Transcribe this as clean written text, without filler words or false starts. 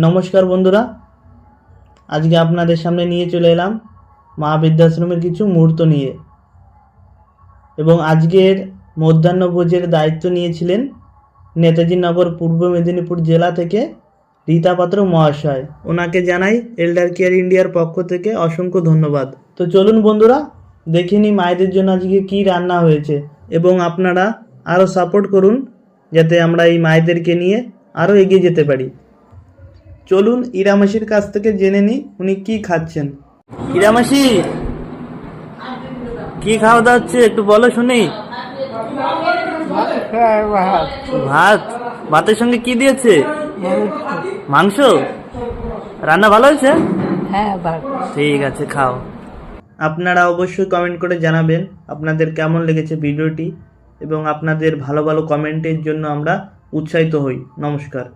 নমস্কার বন্ধুরা, আজকে আপনাদের সামনে নিয়ে চলে এলাম মা বৃদ্ধাশ্রমের কিছু মুহূর্ত নিয়ে। এবং আজকের মধ্যাহ্নভোজের দায়িত্ব নিয়েছিলেন নেতাজি নগর পূর্ব মেদিনীপুর জেলা থেকে রীতা পাত্র মহাশয়। ওনাকে জানাই এল্ডার কেয়ার ইন্ডিয়ার পক্ষ থেকে অসংখ্য ধন্যবাদ। তো চলুন বন্ধুরা, দেখে নিই মায়েদের জন্য আজকে কী রান্না হয়েছে, এবং আপনারা আরও সাপোর্ট করুন যাতে আমরা এই মায়েদেরকে নিয়ে আরও এগিয়ে যেতে পারি। চলুন ইরামাসির কাছ থেকে জেনে নিই উনি কি খাচ্ছেন। ইরামাসি, কি খাওয়া দাওয়া হচ্ছে একটু বলো শুনি। ভাত, ভাতের সঙ্গে কি দিয়েছে? মাংস। রান্না ভালো হয়েছে? হ্যাঁ, ঠিক আছে, খাও। আপনারা অবশ্যই কমেন্ট করে জানাবেন আপনাদের কেমন লেগেছে ভিডিওটি, এবং আপনাদের ভালো ভালো কমেন্টের জন্য আমরা উৎসাহিত হই। নমস্কার।